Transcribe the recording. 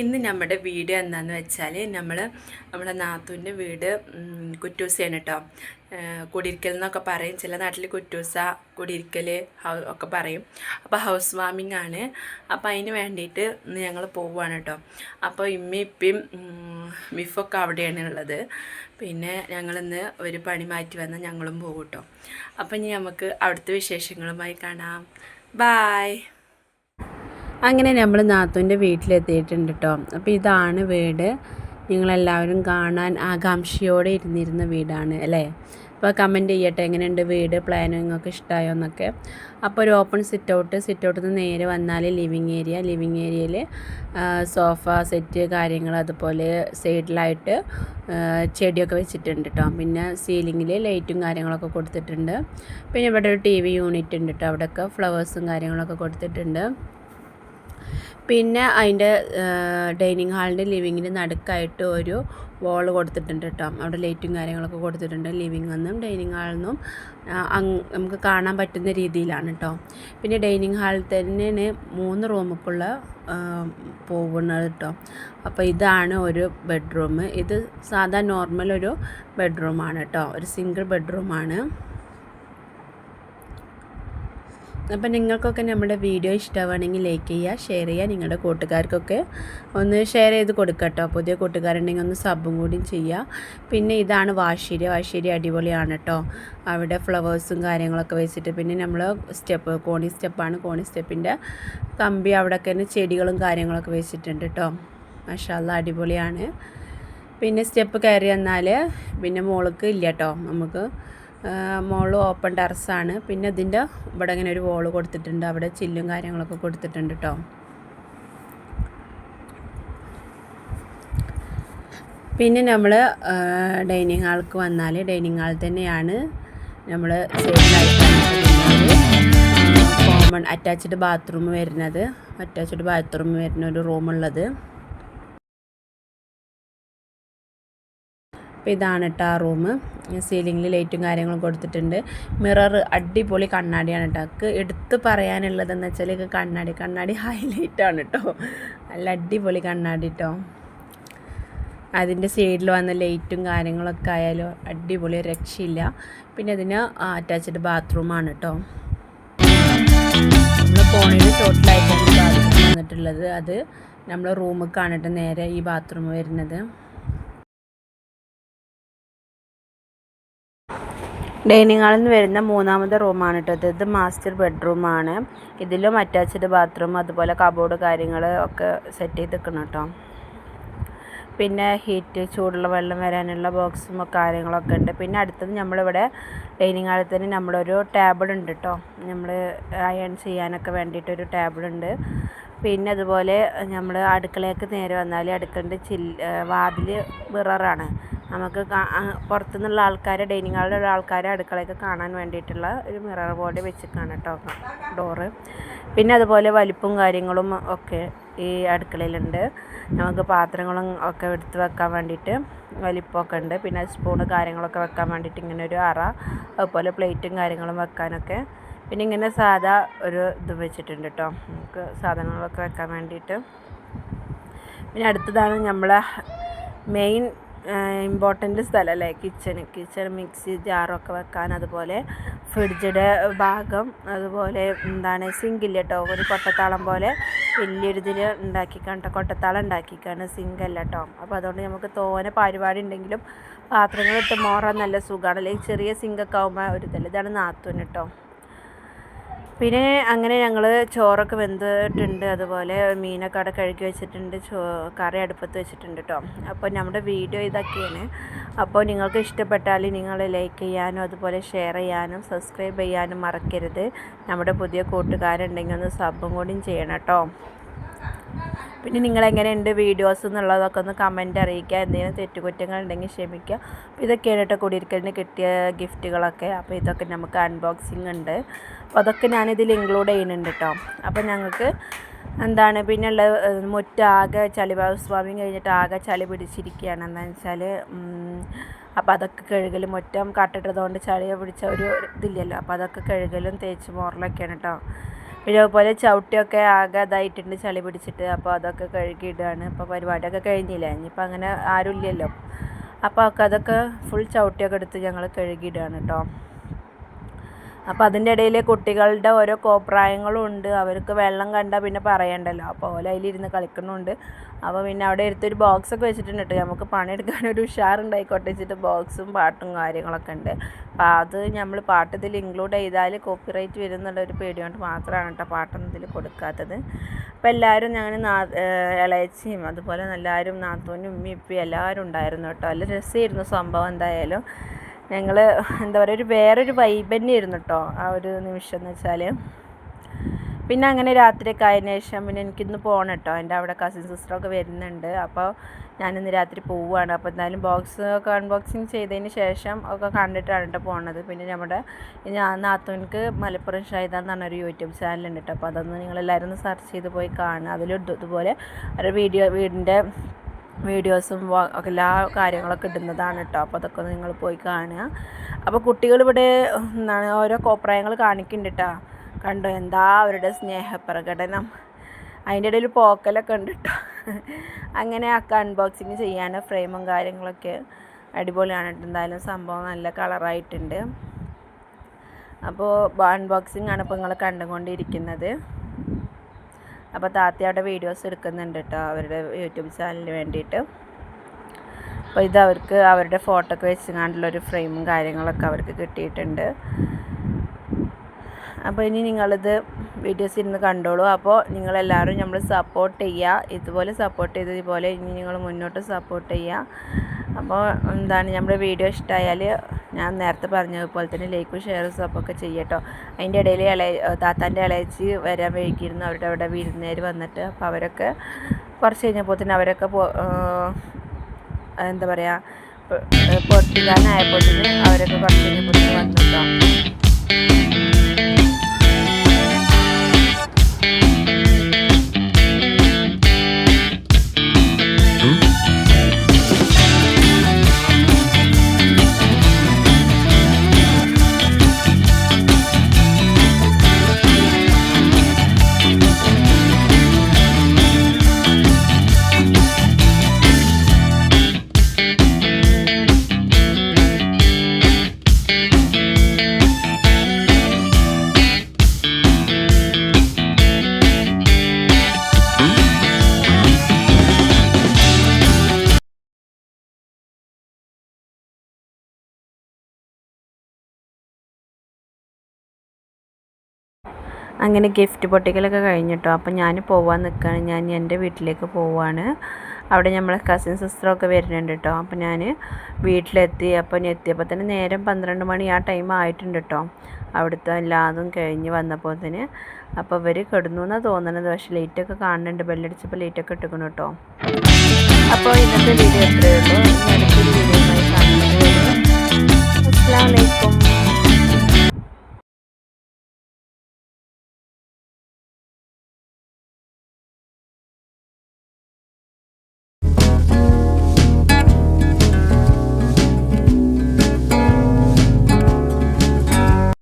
ഇന്ന് നമ്മുടെ വീഡിയോ എന്താണെന്ന് വെച്ചാൽ നമ്മുടെ നാത്തൂൻ്റെ വീട് കുറ്റൂസയാണ് കേട്ടോ. കുടിയിരിക്കൽ എന്നൊക്കെ പറയും, ചില നാട്ടിൽ കുറ്റൂസ, കുടിയിരിക്കൽ ഒക്കെ പറയും. അപ്പോൾ ഹൗസ് വാമിംഗ് ആണ്. അപ്പോൾ അതിന് വേണ്ടിയിട്ട് ഇന്ന് ഞങ്ങൾ പോവുകയാണ് കേട്ടോ. അപ്പോൾ ഇപ്പയും മിഫൊക്കെ അവിടെയാണ് ഉള്ളത്. പിന്നെ ഞങ്ങളിന്ന് ഒരു പണി മാറ്റി വന്നാൽ ഞങ്ങളും പോകും കേട്ടോ. അപ്പോൾ ഇനി നമുക്ക് അവിടുത്തെ വിശേഷങ്ങളുമായി കാണാം. ബായ്. അങ്ങനെ നമ്മൾ നാത്തൂൻ്റെ വീട്ടിലെത്തിയിട്ടുണ്ട് കേട്ടോ. അപ്പോൾ ഇതാണ് വീട്. നിങ്ങളെല്ലാവരും കാണാൻ ആകാംക്ഷയോടെ ഇരുന്നിരുന്ന വീടാണ് അല്ലേ? അപ്പോൾ കമൻറ്റ് ചെയ്യട്ടെ എങ്ങനെയുണ്ട് വീട്, പ്ലാനും നിങ്ങൾക്ക് ഇഷ്ടമായോ എന്നൊക്കെ. അപ്പോൾ ഒരു ഓപ്പൺ സിറ്റൗട്ടിൽ നിന്ന് നേരെ വന്നാൽ ലിവിങ് ഏരിയയിൽ സോഫ സെറ്റ് കാര്യങ്ങൾ, അതുപോലെ സൈഡിലായിട്ട് ചെടിയൊക്കെ വെച്ചിട്ടുണ്ട് കേട്ടോ. പിന്നെ സീലിങ്ങിൽ ലൈറ്റും കാര്യങ്ങളൊക്കെ കൊടുത്തിട്ടുണ്ട്. പിന്നെ ഇവിടെ ഒരു TV യൂണിറ്റ് ഉണ്ട് കേട്ടോ. അവിടെയൊക്കെ ഫ്ലവേഴ്സും കാര്യങ്ങളൊക്കെ കൊടുത്തിട്ടുണ്ട്. പിന്നെ അതിൻ്റെ ഡൈനിങ് ഹാളിൻ്റെ ലിവിങ്ങിൻ്റെ നടുക്കായിട്ട് ഒരു വോൾ കൊടുത്തിട്ടുണ്ട് കേട്ടോ. അവിടെ ലൈറ്റും കാര്യങ്ങളൊക്കെ കൊടുത്തിട്ടുണ്ട്. ലിവിങ് നിന്നും ഡൈനിങ് ഹാളിൽ നിന്നും നമുക്ക് കാണാൻ പറ്റുന്ന രീതിയിലാണ് കേട്ടോ. പിന്നെ ഡൈനിങ് ഹാളിൽ തന്നെ 3 റൂമൊക്കെയുള്ള പോകുന്നത് കേട്ടോ. അപ്പോൾ ഇതാണ് ഒരു ബെഡ്റൂം. ഇത് സാധാ നോർമൽ ഒരു ബെഡ്റൂമാണ് കേട്ടോ. ഒരു സിംഗിൾ ബെഡ്റൂമാണ്. അപ്പം നിങ്ങൾക്കൊക്കെ നമ്മുടെ വീഡിയോ ഇഷ്ടമാണെങ്കിൽ ലൈക്ക് ചെയ്യുക, ഷെയർ ചെയ്യുക. നിങ്ങളുടെ കൂട്ടുകാർക്കൊക്കെ ഒന്ന് ഷെയർ ചെയ്ത് കൊടുക്കട്ടോ. പുതിയ കൂട്ടുകാരുണ്ടെങ്കിൽ ഒന്ന് സബും കൂടി ചെയ്യുക. പിന്നെ ഇതാണ് വാശേരി അടിപൊളിയാണ് കേട്ടോ. അവിടെ ഫ്ലവേഴ്സും കാര്യങ്ങളൊക്കെ വെച്ചിട്ട്, പിന്നെ നമ്മൾ കോണി സ്റ്റെപ്പിൻ്റെ കമ്പി അവിടെയൊക്കെ തന്നെ ചെടികളും കാര്യങ്ങളൊക്കെ വെച്ചിട്ടുണ്ട് കേട്ടോ. മാഷാഅല്ലാഹ് അടിപൊളിയാണ്. പിന്നെ സ്റ്റെപ്പ് കയറി വന്നാൽ പിന്നെ മോൾക്ക് ഇല്ല കേട്ടോ. നമുക്ക് മോള് ഓപ്പൺ ടെറസാണ്. പിന്നെ ഇതിൻ്റെ ഇവിടെ ഇങ്ങനെ ഒരു വോള് കൊടുത്തിട്ടുണ്ട്. അവിടെ ചില്ലും കാര്യങ്ങളൊക്കെ കൊടുത്തിട്ടുണ്ട് കേട്ടോ. പിന്നെ നമ്മൾ ഡൈനിങ് ഹാൾക്ക് വന്നാൽ ഡൈനിങ് ഹാൾ തന്നെയാണ് നമ്മൾ സൈഡിലായിട്ട് കോമൺ അറ്റാച്ച്ഡ് ബാത്റൂം വരുന്ന ഒരു റൂമുള്ളത്. അപ്പോൾ ഇതാണ് കേട്ടോ ആ റൂം. സീലിങ്ങിൽ ലൈറ്റും കാര്യങ്ങളും കൊടുത്തിട്ടുണ്ട്. മിറർ അടിപൊളി കണ്ണാടിയാണ് കേട്ടോ. എടുത്ത് പറയാനുള്ളതെന്ന് വെച്ചാൽ കണ്ണാടി ഹൈലൈറ്റാണ് കേട്ടോ. നല്ല അടിപൊളി കണ്ണാടി കേട്ടോ. അതിൻ്റെ സൈഡിൽ വന്ന ലൈറ്റും കാര്യങ്ങളൊക്കെ ആയാലും അടിപൊളി, രക്ഷയില്ല. പിന്നെ അതിന് അറ്റാച്ച്ഡ് ബാത്റൂമാണ് കേട്ടോ. നമ്മൾ ഫോണിൽ ടോട്ടലായിട്ടാണ് ബാത്റൂം വന്നിട്ടുള്ളത്. അത് നമ്മൾ റൂമിൽ കാണിട്ട് നേരെ ഈ ബാത്റൂം വരുന്നത്. ഡൈനിങ് ഹാളിൽ നിന്ന് വരുന്ന 3ാമത്തെ റൂമാണ് കേട്ടോ. ഇത് മാസ്റ്റർ ബെഡ്റൂമാണ്. ഇതിലും അറ്റാച്ച്ഡ് ബാത്റൂം, അതുപോലെ കബോർഡ് കാര്യങ്ങൾ ഒക്കെ സെറ്റ് ചെയ്ത് നിൽക്കണം കേട്ടോ. പിന്നെ ചൂടുള്ള വെള്ളം വരാനുള്ള ബോക്സും കാര്യങ്ങളൊക്കെ ഉണ്ട്. പിന്നെ അടുത്തത് നമ്മളിവിടെ ഡൈനിങ് ഹാളിൽ തന്നെ നമ്മളൊരു ടേബിൾ ഉണ്ട് കേട്ടോ. നമ്മൾ അയൺ ചെയ്യാനൊക്കെ വേണ്ടിയിട്ടൊരു ടേബിളുണ്ട്. പിന്നെ അതുപോലെ നമ്മൾ അടുക്കളയ്ക്ക് നേരെ വന്നാൽ അടുക്കളൻ്റെ വാതിൽ മിററാണ്. നമുക്ക് പുറത്തുനിന്നുള്ള ആൾക്കാരെ, ഡൈനിങ് ഹാളിലുള്ള ആൾക്കാരെ അടുക്കളയൊക്കെ കാണാൻ വേണ്ടിയിട്ടുള്ള ഒരു മിറർ പോലെ വെച്ചിട്ടാണ് കേട്ടോ ഡോറ്. പിന്നെ അതുപോലെ വലിപ്പും കാര്യങ്ങളും ഒക്കെ ഈ അടുക്കളയിലുണ്ട്. നമുക്ക് പാത്രങ്ങളും ഒക്കെ എടുത്ത് വെക്കാൻ വേണ്ടിയിട്ട് വലിപ്പമൊക്കെ ഉണ്ട്. പിന്നെ സ്പൂണ് കാര്യങ്ങളൊക്കെ വെക്കാൻ വേണ്ടിയിട്ട് ഇങ്ങനെ ഒരു അറ, അതുപോലെ പ്ലേറ്റും കാര്യങ്ങളും വെക്കാനൊക്കെ. പിന്നെ ഇങ്ങനെ സാധാ ഒരു ഇത് വെച്ചിട്ടുണ്ട് കേട്ടോ, നമുക്ക് സാധനങ്ങളൊക്കെ വെക്കാൻ വേണ്ടിയിട്ട്. പിന്നെ അടുത്തതാണ് നമ്മളെ മെയിൻ ഇമ്പോർട്ടൻ്റ് സ്ഥലമല്ലേ, കിച്ചൺ മിക്സി ജാറൊക്കെ വെക്കാൻ, അതുപോലെ ഫ്രിഡ്ജിൻ്റെ ഭാഗം, അതുപോലെ സിങ്കില്ല കേട്ടോ. ഒരു കൊട്ടത്താളം പോലെ വലിയൊരു ഇതിൽ കൊട്ടത്താളം ഉണ്ടാക്കിക്കാണ്, സിങ്കല്ല കേട്ടോ. അപ്പോൾ അതുകൊണ്ട് നമുക്ക് തോനെ പരിപാടി ഉണ്ടെങ്കിലും പാത്രങ്ങളിട്ട് മോറാൻ നല്ല സുഖമാണ്. അല്ലെങ്കിൽ ചെറിയ സിങ്കൊക്കെ ആകുമ്പോൾ ഒരു ഇതല്ല. ഇതാണ് നാത്തൂന് കേട്ടോ. പിന്നെ അങ്ങനെ ഞങ്ങൾ ചോറൊക്കെ വെന്തിട്ടുണ്ട്. അതുപോലെ മീനൊക്കെ അവിടെ കഴുകി വെച്ചിട്ടുണ്ട്. കറി അടുപ്പത്ത് വെച്ചിട്ടുണ്ട് കേട്ടോ. അപ്പോൾ നമ്മുടെ വീഡിയോ ഇതൊക്കെയാണ്. അപ്പോൾ നിങ്ങൾക്ക് ഇഷ്ടപ്പെട്ടാൽ നിങ്ങൾ ലൈക്ക് ചെയ്യാനും അതുപോലെ ഷെയർ ചെയ്യാനും സബ്സ്ക്രൈബ് ചെയ്യാനും മറക്കരുത്. നമ്മുടെ പുതിയ കൂട്ടുകാരുണ്ടെങ്കിൽ ഒന്ന് സബും കൂടിയും ചെയ്യണം കേട്ടോ. പിന്നെ നിങ്ങളെങ്ങനെയുണ്ട് വീഡിയോസ് എന്നുള്ളതൊക്കെ ഒന്ന് കമൻറ്റ് അറിയിക്കുക. എന്തെങ്കിലും തെറ്റുകുറ്റങ്ങൾ ഉണ്ടെങ്കിൽ ക്ഷമിക്കുക. അപ്പോൾ ഇതൊക്കെയാണ് കേട്ടോ കുടിയിരിക്കലിന് കിട്ടിയ ഗിഫ്റ്റുകളൊക്കെ. അപ്പോൾ ഇതൊക്കെ നമുക്ക് അൺബോക്സിങ് ഉണ്ട്. അപ്പോൾ അതൊക്കെ ഞാനിതിൽ ഇൻക്ലൂഡ് ചെയ്യുന്നുണ്ട് കേട്ടോ. അപ്പോൾ ഞങ്ങൾക്ക് പിന്നെ ഉള്ള മുറ്റാകെ ഹൗസ് വാമിങ് കഴിഞ്ഞിട്ട് ആകെ ചളി പിടിച്ചിരിക്കുകയാണ്. എന്താണെന്ന് വെച്ചാൽ അപ്പോൾ അതൊക്കെ കഴുകലും, മുറ്റം കട്ടിട്ടതുകൊണ്ട് ചളിയെ പിടിച്ച ഒരു ഇതില്ലല്ലോ. അപ്പോൾ അതൊക്കെ കഴുകലും തേച്ച് മോറലൊക്കെയാണ് കേട്ടോ. പിന്നെ അതുപോലെ ചവിട്ടിയൊക്കെ ആകെ ഇതായിട്ടുണ്ട്, ചളി പിടിച്ചിട്ട്. അപ്പോൾ അതൊക്കെ കഴുകിയിടുകയാണ്. അപ്പോൾ പരിപാടിയൊക്കെ കഴിഞ്ഞില്ല, ഇനിയിപ്പോൾ അങ്ങനെ ആരുമില്ലല്ലോ. അപ്പോൾ അതൊക്കെ ഫുൾ ചവിട്ടിയൊക്കെ എടുത്ത് ഞങ്ങൾ കഴുകിയിടുകയാണ് കേട്ടോ. അപ്പോൾ അതിൻ്റെ ഇടയിൽ കുട്ടികളുടെ ഓരോ കോപ്രായങ്ങളും ഉണ്ട്. അവർക്ക് വെള്ളം കണ്ടാൽ പിന്നെ പറയണ്ടല്ലോ. അപ്പോൾ ഓല അതിലിരുന്ന് കളിക്കുന്നുണ്ട്. അപ്പോൾ പിന്നെ അവിടെ എടുത്തൊരു ബോക്സൊക്കെ വെച്ചിട്ടുണ്ട് കേട്ടോ. നമുക്ക് പണിയെടുക്കാനൊരു ഉഷാറുണ്ടായിക്കോട്ടെ വെച്ചിട്ട് ബോക്സും പാട്ടും കാര്യങ്ങളൊക്കെ ഉണ്ട്. അപ്പോൾ അത് നമ്മൾ പാട്ട് ഇതിൽ ഇൻക്ലൂഡ് ചെയ്താൽ കോപ്പിറൈറ്റ് വരും എന്നുള്ളൊരു പേടിയോണ്ട് മാത്രമാണ് കേട്ടോ പാട്ടൊന്നും ഇതിൽ കൊടുക്കാത്തത്. അപ്പോൾ എല്ലാവരും ഞങ്ങൾ ഇളയച്ചിയും അതുപോലെ എല്ലാവരും നാത്തൂനും ഉമ്മയും ഇപ്പയും എല്ലാവരും ഉണ്ടായിരുന്നു കേട്ടോ. നല്ല രസമായിരുന്നു സംഭവം. എന്തായാലും ഞങ്ങൾ എന്താ പറയുക, വേറൊരു വൈബ് തന്നെയായിരുന്നു കേട്ടോ ആ ഒരു നിമിഷം എന്ന് വെച്ചാൽ. പിന്നെ അങ്ങനെ രാത്രിയൊക്കെ ആയതിനു ശേഷം പിന്നെ എനിക്കിന്ന് പോകണം കേട്ടോ. എൻ്റെ അവിടെ കസിൻ സിസ്റ്ററൊക്കെ വരുന്നുണ്ട്. അപ്പോൾ ഞാനിന്ന് രാത്രി പോവുകയാണ്. അപ്പോൾ എന്തായാലും ബോക്സ് ഒക്കെ അൺബോക്സിങ് ചെയ്തതിന് ശേഷം ഒക്കെ കണ്ടിട്ടാണ് കേട്ടോ പോണത്. പിന്നെ നമ്മുടെ നാത്തൂർക്ക് മലപ്പുറം ഷൈദ എന്ന് പറഞ്ഞൊരു യൂട്യൂബ് ചാനലുണ്ട് കേട്ടോ. അപ്പോൾ അതൊന്ന് നിങ്ങളെല്ലാവരും ഒന്ന് സെർച്ച് ചെയ്ത് പോയി കാണുക. അതിലിതുപോലെ ഒരു വീടിൻ്റെ വീഡിയോസും എല്ലാ കാര്യങ്ങളൊക്കെ ഇടുന്നതാണ് കേട്ടോ. അപ്പോൾ അതൊക്കെ നിങ്ങൾ പോയി കാണുക. അപ്പോൾ കുട്ടികൾ ഇവിടെ എന്താണ് ഓരോ കോപ്രായങ്ങൾ കാണിക്കുന്നുണ്ട് കേട്ടോ. കണ്ടോ എന്താ അവരുടെ സ്നേഹപ്രകടനം. അതിൻ്റെ ഇടയിൽ പോക്കലൊക്കെ ഉണ്ട് കേട്ടോ. അങ്ങനെ ഒക്കെ അൺബോക്സിങ് ചെയ്യാൻ ഫ്രെയിമും കാര്യങ്ങളൊക്കെ അടിപൊളിയാണ് കേട്ടോ. എന്തായാലും സംഭവം നല്ല കളറായിട്ടുണ്ട്. അപ്പോൾ അൺബോക്സിങ് ആണ് ഇപ്പോൾ നിങ്ങൾ കണ്ടുകൊണ്ടിരിക്കുന്നത്. അപ്പോൾ താത്ത അവിടെ വീഡിയോസ് എടുക്കുന്നുണ്ട് കേട്ടോ അവരുടെ യൂട്യൂബ് ചാനലിന് വേണ്ടിയിട്ട്. അപ്പോൾ ഇത് അവർക്ക് അവരുടെ ഫോട്ടോ ഒക്കെ വെച്ചുകൊണ്ടുള്ളൊരു ഫ്രെയിമും കാര്യങ്ങളൊക്കെ അവർക്ക് കിട്ടിയിട്ടുണ്ട്. അപ്പോൾ ഇനി നിങ്ങളിത് വീഡിയോസ് ഇരുന്ന് കണ്ടോളൂ. അപ്പോൾ നിങ്ങളെല്ലാവരും നമ്മൾ സപ്പോർട്ട് ചെയ്യുക. ഇതുപോലെ സപ്പോർട്ട് ചെയ്തതുപോലെ ഇനി നിങ്ങൾ മുന്നോട്ട് സപ്പോർട്ട് ചെയ്യുക. അപ്പോൾ എന്താണ് നമ്മുടെ വീഡിയോ ഇഷ്ടമായാൽ ഞാൻ നേരത്തെ പറഞ്ഞതുപോലെ തന്നെ ലൈക്കും ഷെയറും സപ്പൊക്കെ ചെയ്യട്ടോ. അതിൻ്റെ ഇടയിൽ താത്താൻ്റെ ഇളയച്ചി വരാൻ വൈകിയിരുന്നു. അവരുടെ അവിടെ വിരുന്നേര് വന്നിട്ട്. അപ്പോൾ അവരൊക്കെ കുറച്ച് കഴിഞ്ഞപ്പോൾ തന്നെ അവരൊക്കെ എന്താ പറയുക പൊട്ടിക്കാനായപ്പോൾ തന്നെ അവരൊക്കെ കുറച്ച് കഴിഞ്ഞപ്പോൾ തന്നെ വന്നിട്ടോ. അങ്ങനെ ഗിഫ്റ്റ് പൊട്ടിക്കലൊക്കെ കഴിഞ്ഞിട്ടോ. അപ്പം ഞാൻ പോവാൻ നിൽക്കുകയാണ്. ഞാൻ എൻ്റെ വീട്ടിലേക്ക് പോവുകയാണ്. അവിടെ നമ്മളെ കസിൻ സിസ്റ്ററൊക്കെ വരുന്നുണ്ട് കേട്ടോ. അപ്പം ഞാൻ വീട്ടിലെത്തി. അപ്പം എത്തിയപ്പോൾ തന്നെ നേരം 12 മണി ആ ടൈം ആയിട്ടുണ്ട് കേട്ടോ. അവിടുത്തെ എല്ലാതും കഴിഞ്ഞ് വന്നപ്പോൾ തന്നെ അപ്പോൾ ഇവർ കിടന്നു എന്നാണ് തോന്നുന്നത്. പക്ഷേ ലൈറ്റൊക്കെ കാണുന്നുണ്ട്. ബെല്ലടിച്ചപ്പോൾ ലൈറ്റൊക്കെ ഇട്ടിക്കണം കേട്ടോ. അപ്പോൾ ഇന്നത്തെ വീഡിയോ എത്രയേ ഉള്ളൂ. അടുത്തൊരു വീഡിയോയുമായി കാണുന്നത്. അസ്സലാമു അലൈക്കും.